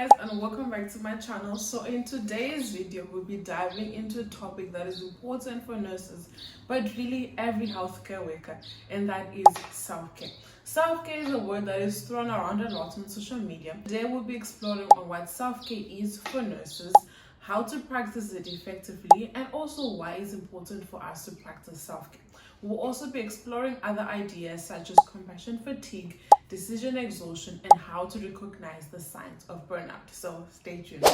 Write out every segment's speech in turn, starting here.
guys, and welcome back to my channel. So in today's video we'll be diving into a topic that is important for nurses but really every healthcare worker, and that is self-care. Self-care is a word that is thrown around a lot on social media. Today we'll be exploring on what self-care is for nurses, how to practice it effectively, and also why it's important for us to practice self-care. We'll also be exploring other ideas such as compassion fatigue, decision exhaustion, and how to recognize the signs of burnout. So stay tuned.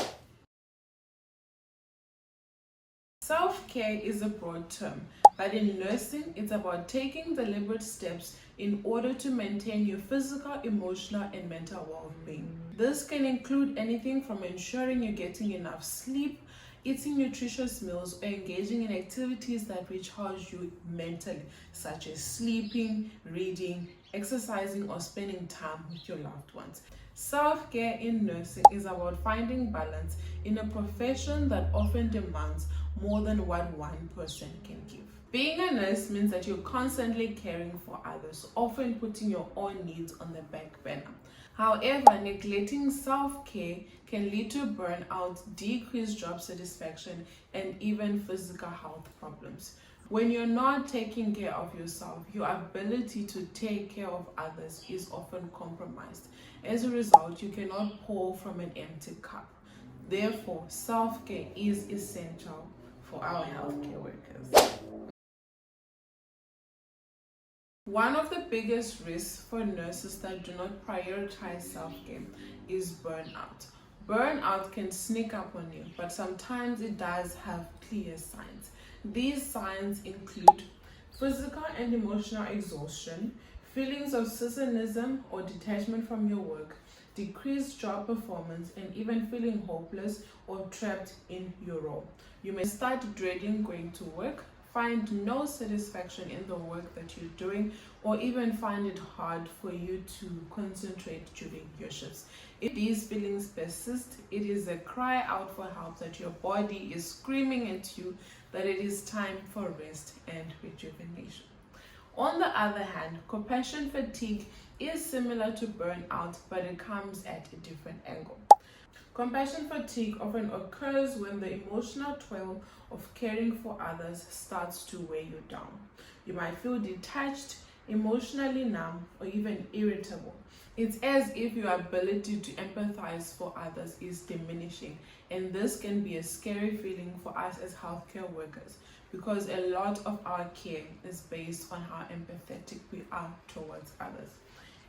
Self-care is a broad term, but in nursing, it's about taking deliberate steps in order to maintain your physical, emotional, and mental well-being. This can include anything from ensuring you're getting enough sleep, eating nutritious meals, or engaging in activities that recharge you mentally, such as sleeping, reading, exercising, or spending time with your loved ones. Self-care in nursing is about finding balance in a profession that often demands more than what one person can give. Being a nurse means that you're constantly caring for others, often putting your own needs on the back burner. However, neglecting self-care can lead to burnout, decreased job satisfaction, and even physical health problems. When you're not taking care of yourself, your ability to take care of others is often compromised. As a result, you cannot pour from an empty cup. Therefore, self-care is essential for our healthcare workers. One of the biggest risks for nurses that do not prioritize self-care is burnout. Burnout can sneak up on you, but sometimes it does have clear signs. These signs include physical and emotional exhaustion, feelings of cynicism or detachment from your work, decreased job performance, and even feeling hopeless or trapped in your role. You may start dreading going to work, find no satisfaction in the work that you're doing, or even find it hard for you to concentrate during your shifts. If these feelings persist, it is a cry out for help that your body is screaming at you that it is time for rest and rejuvenation. On the other hand, compassion fatigue is similar to burnout, but it comes at a different angle. Compassion fatigue often occurs when the emotional toil of caring for others starts to weigh you down. You might feel detached, emotionally numb, or even irritable. It's as if your ability to empathize for others is diminishing, and this can be a scary feeling for us as healthcare workers because a lot of our care is based on how empathetic we are towards others.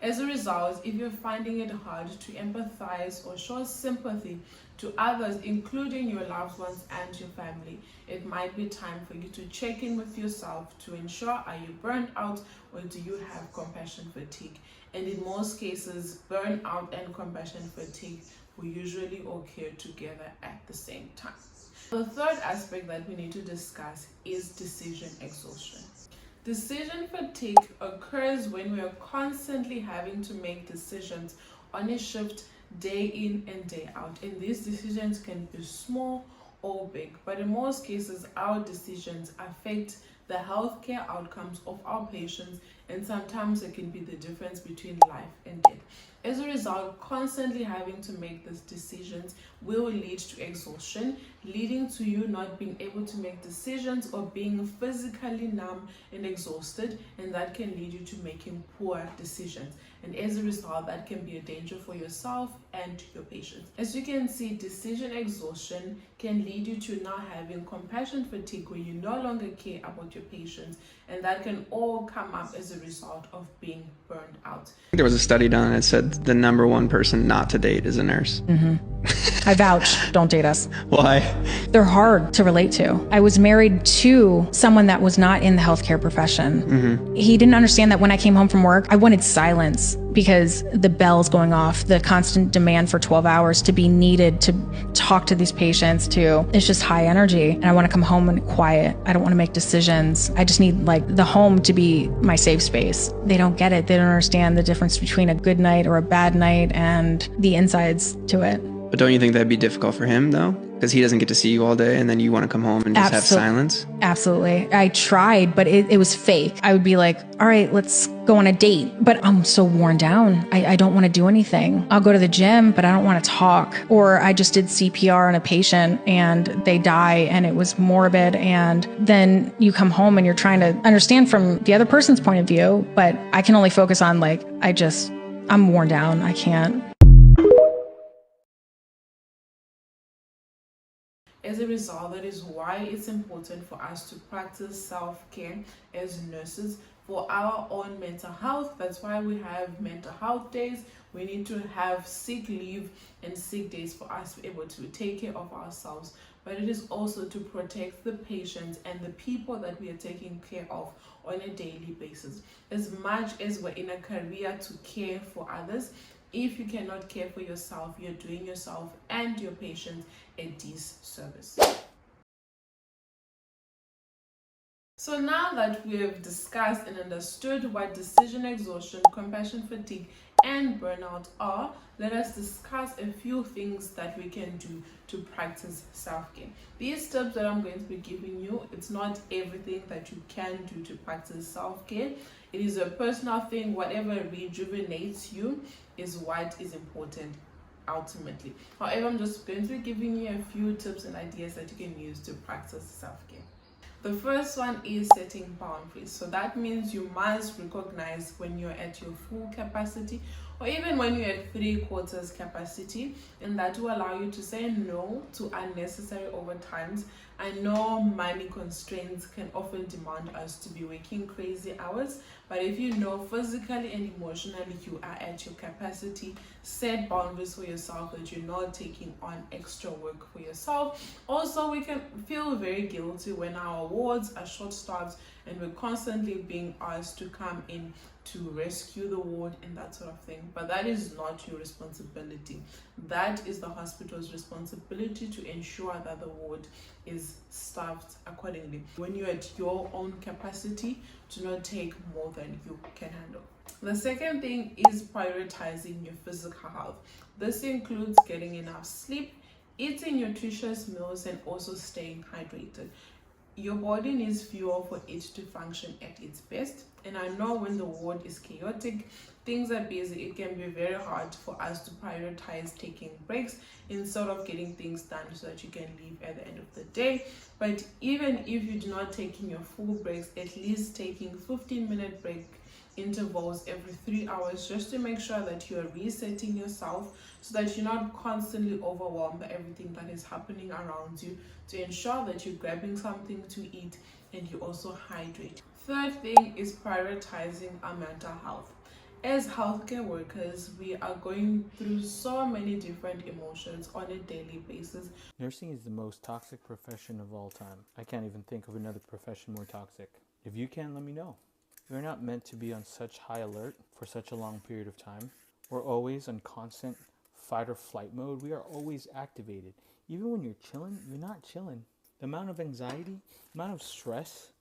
As a result, if you're finding it hard to empathize or show sympathy to others, including your loved ones and your family, it might be time for you to check in with yourself to ensure, are you burnt out or do you have compassion fatigue? And in most cases, burnout and compassion fatigue will usually occur together at the same time. The third aspect that we need to discuss is decision exhaustion. Decision fatigue occurs when we are constantly having to make decisions on a shift day in and day out, and these decisions can be small or big, but in most cases our decisions affect the healthcare outcomes of our patients, and sometimes it can be the difference between life and death. As a result, constantly having to make these decisions will lead to exhaustion, leading to you not being able to make decisions or being physically numb and exhausted, and that can lead you to making poor decisions. And as a result, that can be a danger for yourself and your patients. As you can see, decision exhaustion can lead you to now having compassion fatigue, where you no longer care about your patients, and that can all come up as a result of being burned out. There was a study done that said the number one person not to date is a nurse. I vouch, don't date us. Why? They're hard to relate to. I was married to someone that was not in the healthcare profession. He didn't understand that when I came home from work, I wanted silence because the bell's going off, the constant demand for 12 hours to be needed to talk to these patients it's just high energy. And I want to come home and quiet. I don't want to make decisions. I just need like the home to be my safe space. They don't get it. They don't understand the difference between a good night or a bad night and the insides to it. But don't you think that'd be difficult for him, though? Because he doesn't get to see you all day, and then you want to come home and just have silence? Absolutely. I tried, but it was fake. I would be like, all right, let's go on a date. But I'm so worn down. I don't want to do anything. I'll go to the gym, but I don't want to talk. Or I just did CPR on a patient and they die and it was morbid. And then you come home and you're trying to understand from the other person's point of view, but I can only focus on like, I'm worn down. I can't. As a result, that is why it's important for us to practice self-care as nurses for our own mental health. That's why we have mental health days. We need to have sick leave and sick days for us to be able to take care of ourselves. But it is also to protect the patients and the people that we are taking care of on a daily basis. As much as we're in a career to care for others, if you cannot care for yourself, you're doing yourself and your patients a disservice. So now that we have discussed and understood what decision exhaustion, compassion fatigue, and burnout are, let us discuss a few things that we can do to practice self-care. These tips that I'm going to be giving you, it's not everything that you can do to practice self-care. It is a personal thing. Whatever rejuvenates you is what is important ultimately. However, I'm just going to be giving you a few tips and ideas that you can use to practice self-care. The first one is setting boundaries. So that means you must recognize when you're at your full capacity or even when you're at 3/4 capacity, and that will allow you to say no to unnecessary overtimes. I know money constraints can often demand us to be working crazy hours, but if you know physically and emotionally you are at your capacity, set boundaries for yourself that you're not taking on extra work for yourself. Also, we can feel very guilty when our wards are short-staffed and we're constantly being asked to come in to rescue the ward and that sort of thing. But that is not your responsibility. That is the hospital's responsibility to ensure that the ward is staffed accordingly. When you're at your own capacity, do not take more than you can handle. The second thing is prioritizing your physical health. This includes getting enough sleep, eating nutritious meals, and also staying hydrated. Your body needs fuel for it to function at its best. And I know when the ward is chaotic, things are busy, it can be very hard for us to prioritize taking breaks instead of getting things done so that you can leave at the end of the day. But even if you do not taking your full breaks, at least taking 15-minute break intervals every 3 hours, just to make sure that you are resetting yourself so that you're not constantly overwhelmed by everything that is happening around you, to ensure that you're grabbing something to eat and you also hydrate. Third thing is prioritizing our mental health. As healthcare workers, we are going through so many different emotions on a daily basis. Nursing is the most toxic profession of all time. I can't even think of another profession more toxic. If you can, let me know. We're not meant to be on such high alert for such a long period of time. We're always on constant fight or flight mode. We are always activated. Even when you're chilling, you're not chilling. The amount of anxiety, the amount of stress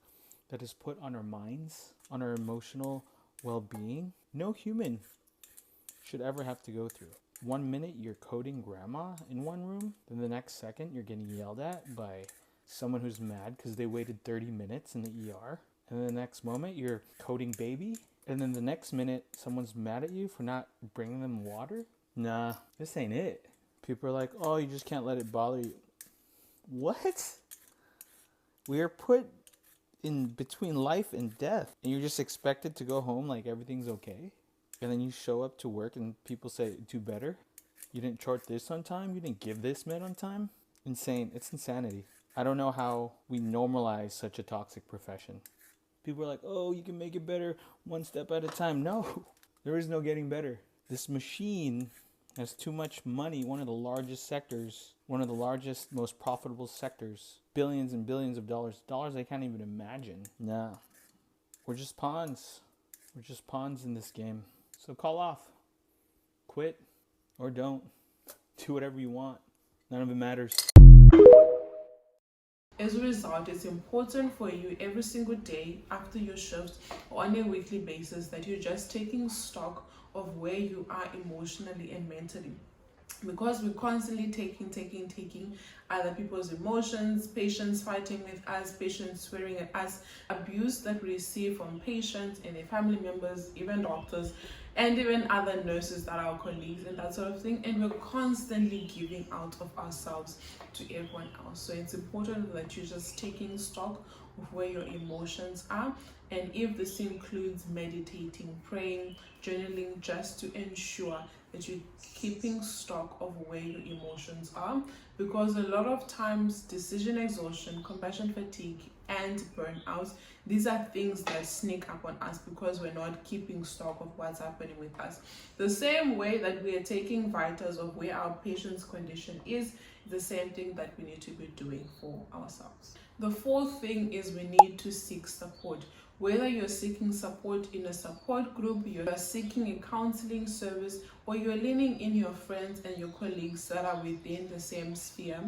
that is put on our minds, on our emotional well-being, no human should ever have to go through. 1 minute you're coding grandma in one room, then the next second you're getting yelled at by someone who's mad because they waited 30 minutes in the ER. And then the next moment you're coding baby. And then the next minute someone's mad at you for not bringing them water. Nah, this ain't it. People are like, oh, you just can't let it bother you. What? We are put in between life and death. And you're just expected to go home like everything's okay. And then you show up to work and people say, do better. You didn't chart this on time. You didn't give this med on time. Insane. It's insanity. I don't know how we normalize such a toxic profession. People are like, oh, you can make it better one step at a time. No, there is no getting better. This machine has too much money. One of the largest sectors, one of the largest, most profitable sectors. Billions and billions of dollars. Dollars I can't even imagine. Nah, we're just pawns. We're just pawns in this game. So call off. Quit or don't. Do whatever you want. None of it matters. As a result, it's important for you every single day after your shift or on a weekly basis that you're just taking stock of where you are emotionally and mentally. because we're constantly taking other people's emotions, patients fighting with us, patients swearing at us, abuse that we receive from patients and their family members, even doctors, and even other nurses that are our colleagues and that sort of thing, and we're constantly giving out of ourselves to everyone else. So it's important that you're just taking stock of where your emotions are, and if this includes meditating, praying, journaling, just to ensure that you're keeping stock of where your emotions are, because a lot of times decision exhaustion, compassion fatigue, and burnout, these are things that sneak up on us because we're not keeping stock of what's happening with us. The same way that we are taking vitals of where our patient's condition is the same thing that we need to be doing for ourselves. The fourth thing is we need to seek support. Whether you're seeking support in a support group, you're seeking a counseling service, or you're leaning in your friends and your colleagues that are within the same sphere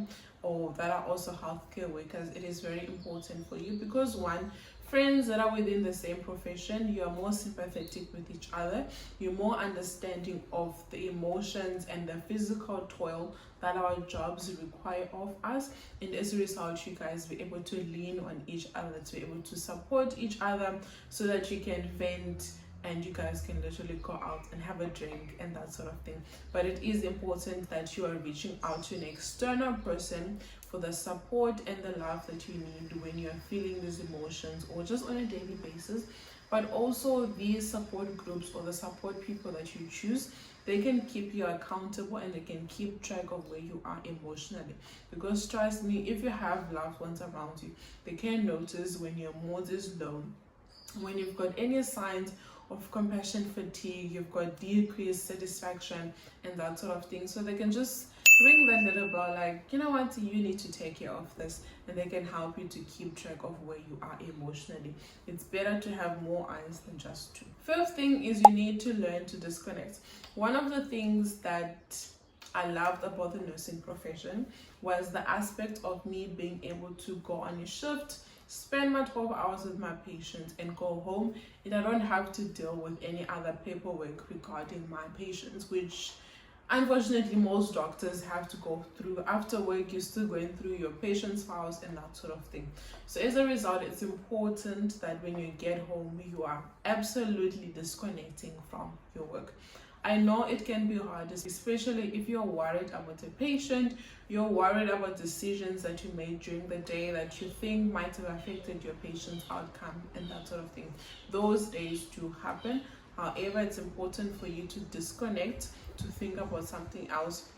or that are also healthcare workers, it is very important for you because one, friends that are within the same profession, you are more sympathetic with each other, you're more understanding of the emotions and the physical toil that our jobs require of us, and as a result you guys be able to lean on each other, to be able to support each other so that you can vent and you guys can literally go out and have a drink and that sort of thing. But it is important that you are reaching out to an external person for the support and the love that you need when you're feeling these emotions or just on a daily basis. But also these support groups or the support people that you choose, they can keep you accountable and they can keep track of where you are emotionally. Because trust me, if you have loved ones around you, they can notice when your mood is low, when you've got any signs of compassion fatigue, you've got decreased satisfaction and that sort of thing. So they can just ring that little bell like, you know what, you need to take care of this, and they can help you to keep track of where you are emotionally. It's better to have more eyes than just two. Fifth thing is you need to learn to disconnect. One of the things that I loved about the nursing profession was the aspect of me being able to go on a shift, spend my 12 hours with my patients and go home, and I don't have to deal with any other paperwork regarding my patients, which unfortunately most doctors have to go through. After work, you're still going through your patients' files and that sort of thing. So as a result, it's important that when you get home, you are absolutely disconnecting from your work. I know it can be hard, especially if you're worried about a patient, you're worried about decisions that you made during the day that you think might have affected your patient's outcome and that sort of thing. Those days do happen. However, it's important for you to disconnect, to think about something else,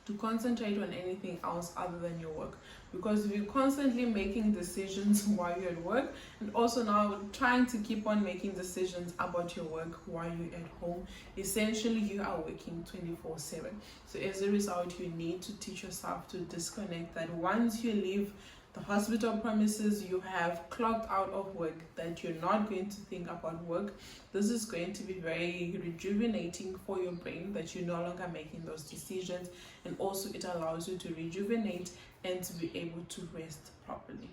to concentrate on anything else other than your work. Because if you're constantly making decisions while you're at work, and also now trying to keep on making decisions about your work while you're at home, essentially you are working 24/7. So as a result, you need to teach yourself to disconnect, that once you leave the hospital premises, you have clocked out of work, that you're not going to think about work. This is going to be very rejuvenating for your brain, that you're no longer making those decisions, and also it allows you to rejuvenate and to be able to rest properly.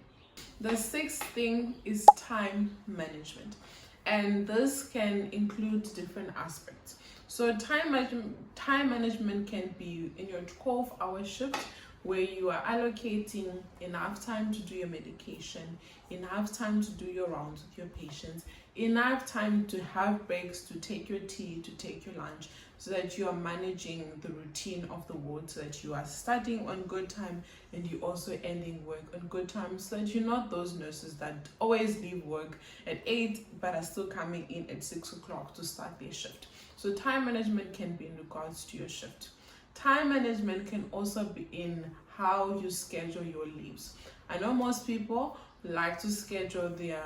The sixth thing is time management, and this can include different aspects. So time management can be in your 12-hour shift, where you are allocating enough time to do your medication, enough time to do your rounds with your patients, enough time to have breaks, to take your tea, to take your lunch, so that you are managing the routine of the ward, so that you are starting on good time and you also ending work on good time, so that you're not those nurses that always leave work at 8 but are still coming in at 6 o'clock to start their shift. So time management can be in regards to your shift. Time management can also be in how you schedule your leaves. I know most people like to schedule their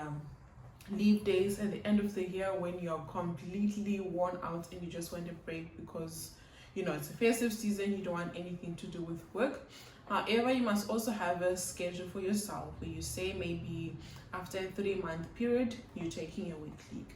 leave days at the end of the year when you're completely worn out and you just want a break because it's a festive season, you don't want anything to do with work. However, you must also have a schedule for yourself where you say maybe after a 3-month period you're taking a week leave,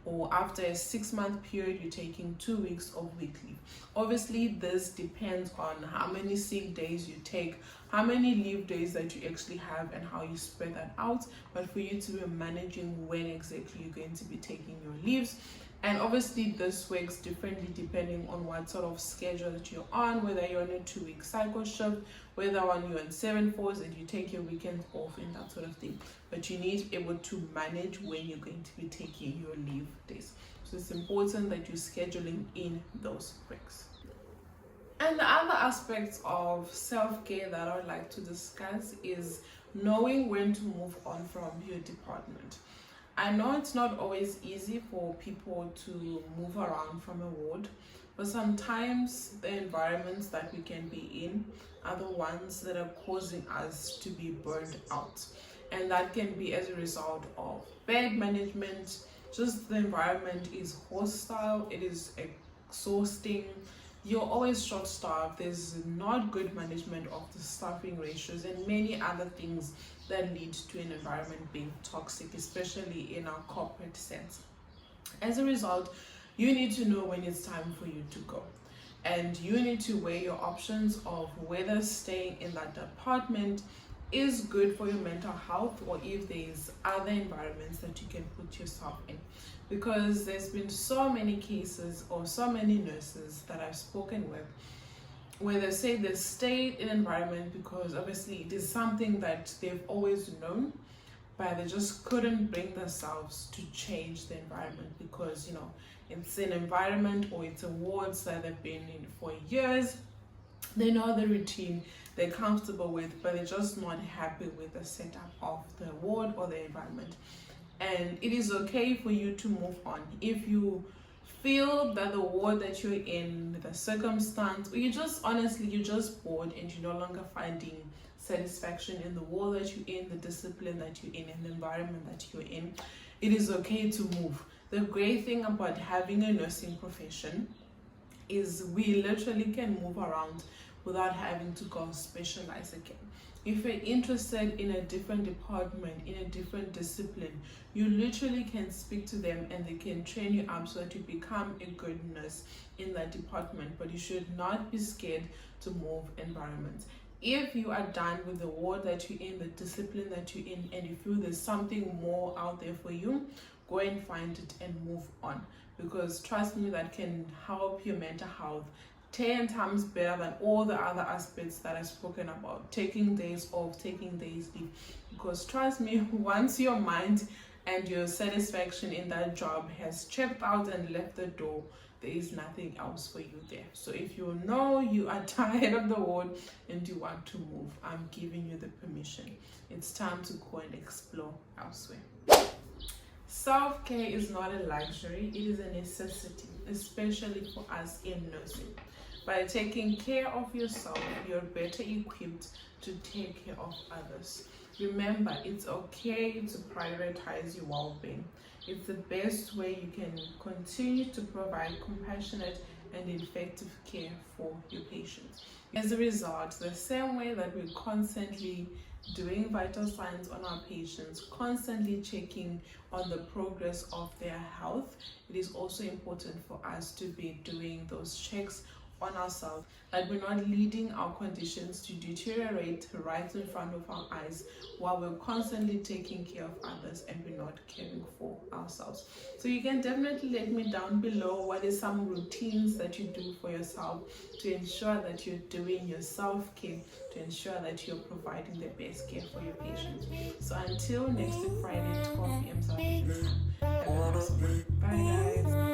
or after a 6-month period you're taking 2 weeks of week leave. Obviously this depends on how many sick days you take, how many leave days that you actually have, and how you spread that out. But for you to be managing when exactly you're going to be taking your leaves, And obviously this works differently depending on what sort of schedule that you're on, whether you're on a 2-week cycle shift, whether you're on 7/4 and you take your weekends off and that sort of thing. But you need to be able to manage when you're going to be taking your leave days. So it's important that you're scheduling in those breaks. And the other aspects of self-care that I would like to discuss is knowing when to move on from your department. I know it's not always easy for people to move around from a ward, but sometimes the environments that we can be in are the ones that are causing us to be burned out. And that can be as a result of bad management, just the environment is hostile, it is exhausting, you're always short-staffed, there's not good management of the staffing ratios and many other things that lead to an environment being toxic, especially in our corporate sense. As a result, you need to know when it's time for you to go. And you need to weigh your options of whether staying in that department is good for your mental health or if there's other environments that you can put yourself in. Because there's been so many cases or so many nurses that I've spoken with where they say they stayed in an environment because obviously it is something that they've always known, but they just couldn't bring themselves to change the environment because, you know, it's an environment or it's awards that they've been in for years. They know the routine, they're comfortable with, but they're just not happy with the setup of the ward or the environment. And it is okay for you to move on if you feel that the ward that you're in, the circumstance, or you just honestly you're just bored and you're no longer finding satisfaction in the ward that you're in, the discipline that you're in, and the environment that you're in. It is okay to move. The great thing about having a nursing profession is we literally can move around without having to go specialize again. If you're interested in a different department, in a different discipline, you literally can speak to them and they can train you up so that you become a good nurse in that department. But you should not be scared to move environments. If you are done with the ward that you're in, the discipline that you're in, and you feel there's something more out there for you, go and find it and move on. Because trust me, that can help your mental health 10 times better than all the other aspects that I've spoken about. Taking days off, taking days leave. Because trust me, once your mind and your satisfaction in that job has checked out and left the door, there is nothing else for you there. So if you know you are tired of the ward and you want to move, I'm giving you the permission. It's time to go and explore elsewhere. Self-care is not a luxury, it is a necessity, especially for us in nursing. By taking care of yourself, you're better equipped to take care of others. Remember, it's okay to prioritize your well-being. It's the best way you can continue to provide compassionate and effective care for your patients. As a result, the same way that we're constantly doing vital signs on our patients, constantly checking on the progress of their health, it is also important for us to be doing those checks on ourselves, that we're not leading our conditions to deteriorate right in front of our eyes while we're constantly taking care of others and we're not caring for ourselves. So you can definitely let me down below what is some routines that you do for yourself to ensure that you're doing your self-care, to ensure that you're providing the best care for your patients. So until next week Friday at 12 p.m. South African time, have an awesome one. Bye guys.